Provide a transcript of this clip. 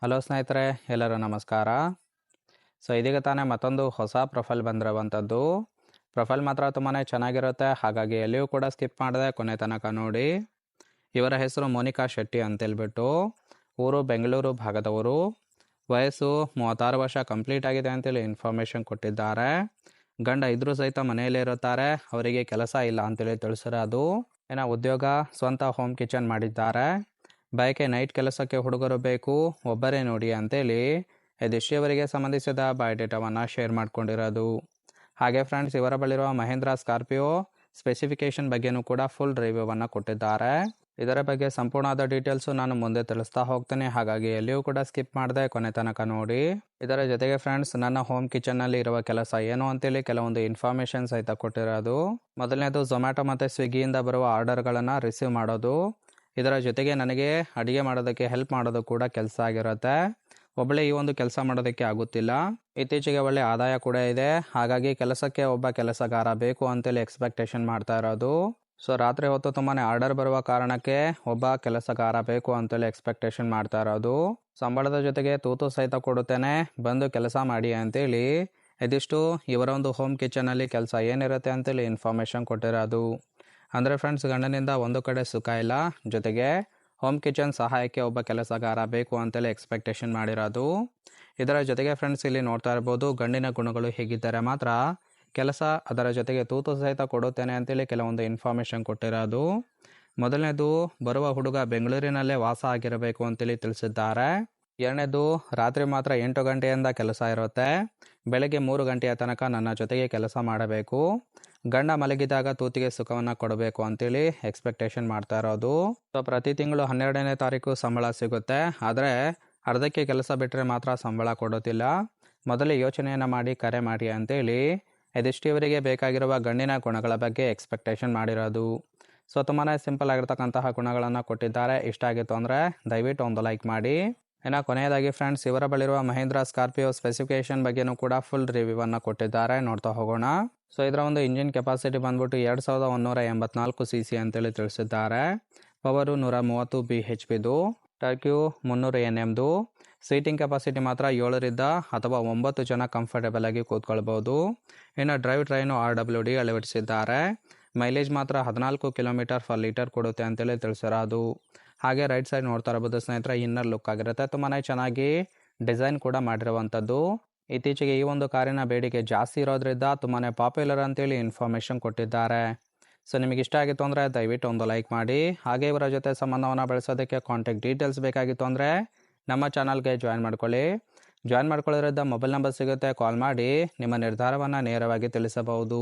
Hello ಸ್ನೇಹಿತರೆ, ಎಲ್ಲರೂ ನಮಸ್ಕಾರ. ಇದೀಗ ತಾನೇ ಮತ್ತೊಂದು ಹೊಸ ಪ್ರೊಫೈಲ್ ಬಂದಿರುವಂಥದ್ದು. ಪ್ರೊಫೈಲ್ ಮಾತ್ರ ತುಂಬಾ ಚೆನ್ನಾಗಿರುತ್ತೆ, ಹಾಗಾಗಿ ಎಲ್ಲಿಯೂ ಕೂಡ ಸ್ಕಿಪ್ ಮಾಡದೆ ಕೊನೆ ತನಕ ನೋಡಿ. ಇವರ ಹೆಸರು ಮೋನಿಕಾ ಶೆಟ್ಟಿ ಅಂತೇಳ್ಬಿಟ್ಟು, ಊರು ಬೆಂಗಳೂರು ಭಾಗದವರು. ವಯಸ್ಸು 36 ವರ್ಷ ಕಂಪ್ಲೀಟ್ ಆಗಿದೆ ಅಂತೇಳಿ ಇನ್ಫಾರ್ಮೇಷನ್ ಕೊಟ್ಟಿದ್ದಾರೆ. ಗಂಡ ಇದ್ರೂ ಸಹಿತ ಮನೆಯಲ್ಲೇ ಇರುತ್ತಾರೆ, ಅವರಿಗೆ ಕೆಲಸ ಇಲ್ಲ ಅಂತೇಳಿ ತಿಳಿಸಿರೋದು. ಉದ್ಯೋಗ, ಸ್ವಂತ ಹೋಮ್ ಕಿಚನ್ ಮಾಡಿದ್ದಾರೆ. ಬಯಕೆ ನೈಟ್ ಕೆಲಸಕ್ಕೆ ಹುಡುಗರು ಬೇಕು, ಒಬ್ಬರೇ ನೋಡಿ ಅಂತೇಳಿ ಇದಿಷ್ಟುವರೆಗೆ ಸಂಬಂಧಿಸಿದ ಬಯೋಡೇಟಾವನ್ನು ಶೇರ್ ಮಾಡ್ಕೊಂಡಿರೋದು. ಹಾಗೆ ಫ್ರೆಂಡ್ಸ್, ಇವರ ಬಳಿರುವ ಮಹೇಂದ್ರ ಸ್ಕಾರ್ಪಿಯೋ ಸ್ಪೆಸಿಫಿಕೇಶನ್ ಬಗ್ಗೆನೂ ಕೂಡ ಫುಲ್ ರಿವ್ಯೂವನ್ನು ಕೊಟ್ಟಿದ್ದಾರೆ. ಇದರ ಬಗ್ಗೆ ಸಂಪೂರ್ಣವಾದ ಡೀಟೇಲ್ಸು ನಾನು ಮುಂದೆ ತಿಳಿಸ್ತಾ ಹೋಗ್ತೇನೆ, ಹಾಗಾಗಿ ಎಲ್ಲಿಯೂ ಕೂಡ ಸ್ಕಿಪ್ ಮಾಡದೆ ಕೊನೆ ತನಕ ನೋಡಿ. ಇದರ ಜೊತೆಗೆ ಫ್ರೆಂಡ್ಸ್, ನನ್ನ ಹೋಮ್ ಕಿಚನ್ನಲ್ಲಿ ಇರುವ ಕೆಲಸ ಏನು ಅಂತೇಳಿ ಕೆಲವೊಂದು ಇನ್ಫಾರ್ಮೇಷನ್ ಸಹಿತ ಕೊಟ್ಟಿರೋದು. ಮೊದಲನೇದು, ಝೊಮ್ಯಾಟೊ ಮತ್ತು ಸ್ವಿಗ್ಗಿಯಿಂದ ಬರುವ ಆರ್ಡರ್ಗಳನ್ನು ರಿಸೀವ್ ಮಾಡೋದು. ಇದರ ಜೊತೆಗೆ ನನಗೆ ಅಡುಗೆ ಮಾಡೋದಕ್ಕೆ ಹೆಲ್ಪ್ ಮಾಡೋದು ಕೂಡ ಕೆಲಸ ಆಗಿರುತ್ತೆ. ಒಬ್ಬಳೇ ಈ ಒಂದು ಕೆಲಸ ಮಾಡೋದಕ್ಕೆ ಆಗುತ್ತಿಲ್ಲ. ಇತ್ತೀಚೆಗೆ ಒಳ್ಳೆ ಆದಾಯ ಕೂಡ ಇದೆ, ಹಾಗಾಗಿ ಕೆಲಸಕ್ಕೆ ಒಬ್ಬ ಕೆಲಸಗಾರ ಬೇಕು ಅಂತೇಳಿ ಎಕ್ಸ್ಪೆಕ್ಟೇಷನ್ ಮಾಡ್ತಾ ಇರೋದು. ರಾತ್ರಿ ಹೊತ್ತು ತುಂಬಾ ಆರ್ಡರ್ ಬರುವ ಕಾರಣಕ್ಕೆ ಒಬ್ಬ ಕೆಲಸಗಾರ ಬೇಕು ಅಂತೇಳಿ ಎಕ್ಸ್ಪೆಕ್ಟೇಷನ್ ಮಾಡ್ತಾ ಇರೋದು. ಸಂಬಳದ ಜೊತೆಗೆ ತೂತು ಸಹಿತ ಕೊಡುತ್ತೇನೆ, ಬಂದು ಕೆಲಸ ಮಾಡಿ ಅಂತೇಳಿ ಇದಿಷ್ಟು ಇವರ ಒಂದು ಹೋಮ್ ಕಿಚನಲ್ಲಿ ಕೆಲಸ ಏನಿರುತ್ತೆ ಅಂತೇಳಿ ಇನ್ಫಾರ್ಮೇಷನ್ ಕೊಟ್ಟಿರೋದು. ಅಂದರೆ ಫ್ರೆಂಡ್ಸ್, ಗಂಡನಿಂದ ಒಂದು ಕಡೆ ಸುಖ ಇಲ್ಲ, ಜೊತೆಗೆ ಹೋಮ್ ಕಿಚನ್ ಸಹಾಯಕ್ಕೆ ಒಬ್ಬ ಕೆಲಸಗಾರ ಬೇಕು ಅಂತೇಳಿ ಎಕ್ಸ್ಪೆಕ್ಟೇಷನ್ ಮಾಡಿರೋದು. ಇದರ ಜೊತೆಗೆ ಫ್ರೆಂಡ್ಸ್, ಇಲ್ಲಿ ನೋಡ್ತಾ ಇರ್ಬೋದು ಗಂಡಿನ ಗುಣಗಳು ಹೇಗಿದ್ದರೆ ಮಾತ್ರ ಕೆಲಸ, ಅದರ ಜೊತೆಗೆ ತೂತು ಸಹಿತ ಕೊಡುತ್ತೇನೆ ಅಂತೇಳಿ ಕೆಲವೊಂದು ಇನ್ಫಾರ್ಮೇಷನ್ ಕೊಟ್ಟಿರೋದು. ಮೊದಲನೇದು, ಬರುವ ಹುಡುಗ ಬೆಂಗಳೂರಿನಲ್ಲೇ ವಾಸ ಆಗಿರಬೇಕು ಅಂತೇಳಿ ತಿಳಿಸಿದ್ದಾರೆ. ಎರಡನೇದು, ರಾತ್ರಿ ಮಾತ್ರ 8 ಗಂಟೆಯಿಂದ ಕೆಲಸ ಇರುತ್ತೆ, ಬೆಳಗ್ಗೆ 3 ಗಂಟೆಯ ತನಕ ನನ್ನ ಜೊತೆಗೆ ಕೆಲಸ ಮಾಡಬೇಕು. ಗಂಡ ಮಲಗಿದಾಗ ತೂತಿಗೆ ಸುಖವನ್ನು ಕೊಡಬೇಕು ಅಂತೇಳಿ ಎಕ್ಸ್ಪೆಕ್ಟೇಷನ್ ಮಾಡ್ತಾ ಇರೋದು. ಪ್ರತಿ ತಿಂಗಳು 12ನೇ ತಾರೀಕು ಸಂಬಳ ಸಿಗುತ್ತೆ, ಆದರೆ ಅರ್ಧಕ್ಕೆ ಕೆಲಸ ಬಿಟ್ಟರೆ ಮಾತ್ರ ಸಂಬಳ ಕೊಡೋದಿಲ್ಲ. ಮೊದಲೇ ಯೋಚನೆಯನ್ನು ಮಾಡಿ ಕರೆ ಮಾಡಿ ಅಂತೇಳಿ ಇದಿಷ್ಟುವರೆಗೆ ಬೇಕಾಗಿರುವ ಗಂಡಿನ ಗುಣಗಳ ಬಗ್ಗೆ ಎಕ್ಸ್ಪೆಕ್ಟೇಷನ್ ಮಾಡಿರೋದು. ತುಂಬಾ ಸಿಂಪಲ್ ಆಗಿರ್ತಕ್ಕಂತಹ ಗುಣಗಳನ್ನು ಕೊಟ್ಟಿದ್ದಾರೆ. ಇಷ್ಟ ಆಗಿತ್ತು ಅಂದರೆ ದಯವಿಟ್ಟು ಒಂದು ಲೈಕ್ ಮಾಡಿ. ಕೊನೆಯದಾಗಿ ಫ್ರೆಂಡ್ಸ್, ಇವರ ಬಳಿರುವ ಮಹೇಂದ್ರ ಸ್ಕಾರ್ಪಿಯೋ ಸ್ಪೆಸಿಫಿಕೇಶನ್ ಬಗ್ಗೆನೂ ಕೂಡ ಫುಲ್ ರಿವ್ಯೂವನ್ನು ಕೊಟ್ಟಿದ್ದಾರೆ, ನೋಡ್ತಾ ಹೋಗೋಣ. ಇದರ ಒಂದು ಇಂಜಿನ್ ಕೆಪಾಸಿಟಿ ಬಂದ್ಬಿಟ್ಟು 2184 cc ಅಂತೇಳಿ ತಿಳಿಸಿದ್ದಾರೆ. ಪವರು 130 bhpದು, ಟರ್ಕ್ಯೂ 300 Nmದು. ಸೀಟಿಂಗ್ ಕೆಪಾಸಿಟಿ ಮಾತ್ರ 7ರಿಂದ ಅಥವಾ 9 ಜನ ಕಂಫರ್ಟೇಬಲ್ ಆಗಿ ಕೂತ್ಕೊಳ್ಬೋದು. ಇನ್ನು ಡ್ರೈವ್ ಟ್ರೈನು RWD ಅಳವಡಿಸಿದ್ದಾರೆ. ಮೈಲೇಜ್ ಮಾತ್ರ 14 km/ಲೀಟರ್ ಕೊಡುತ್ತೆ ಅಂತೇಳಿ ತಿಳಿಸಿರೋದು. ಹಾಗೆ ರೈಟ್ ಸೈಡ್ ನೋಡ್ತಾ ಇರಬಹುದು ಸ್ನೇಹಿತರೆ, ಇನ್ನರ್ ಲುಕ್ ಆಗಿರುತ್ತೆ, ತುಂಬಾ ಚೆನ್ನಾಗಿ ಡಿಸೈನ್ ಕೂಡ ಮಾಡಿರುವಂಥದ್ದು. ಇತ್ತೀಚೆಗೆ ಈ ಒಂದು ಕಾರಿನ ಬೇಡಿಕೆ ಜಾಸ್ತಿ ಇರೋದ್ರಿಂದ ತುಂಬಾ ಪಾಪ್ಯುಲರ್ ಅಂತೇಳಿ ಇನ್ಫಾರ್ಮೇಷನ್ ಕೊಟ್ಟಿದ್ದಾರೆ. ನಿಮಗೆ ಇಷ್ಟ ಆಗಿತ್ತು ಅಂದರೆ ದಯವಿಟ್ಟು ಒಂದು ಲೈಕ್ ಮಾಡಿ. ಹಾಗೆ ಇವರ ಜೊತೆ ಸಂಬಂಧವನ್ನು ಬೆಳೆಸೋದಕ್ಕೆ ಕಾಂಟ್ಯಾಕ್ಟ್ ಡೀಟೇಲ್ಸ್ ಬೇಕಾಗಿತ್ತು ಅಂದರೆ ನಮ್ಮ ಚಾನಲ್ಗೆ ಜಾಯಿನ್ ಮಾಡ್ಕೊಳ್ಳಿ. ಜಾಯಿನ್ ಮಾಡ್ಕೊಳ್ಳೋದ್ರಿಂದ ಮೊಬೈಲ್ ನಂಬರ್ ಸಿಗುತ್ತೆ, ಕಾಲ್ ಮಾಡಿ ನಿಮ್ಮ ನಿರ್ಧಾರವನ್ನು ನೇರವಾಗಿ ತಿಳಿಸಬಹುದು.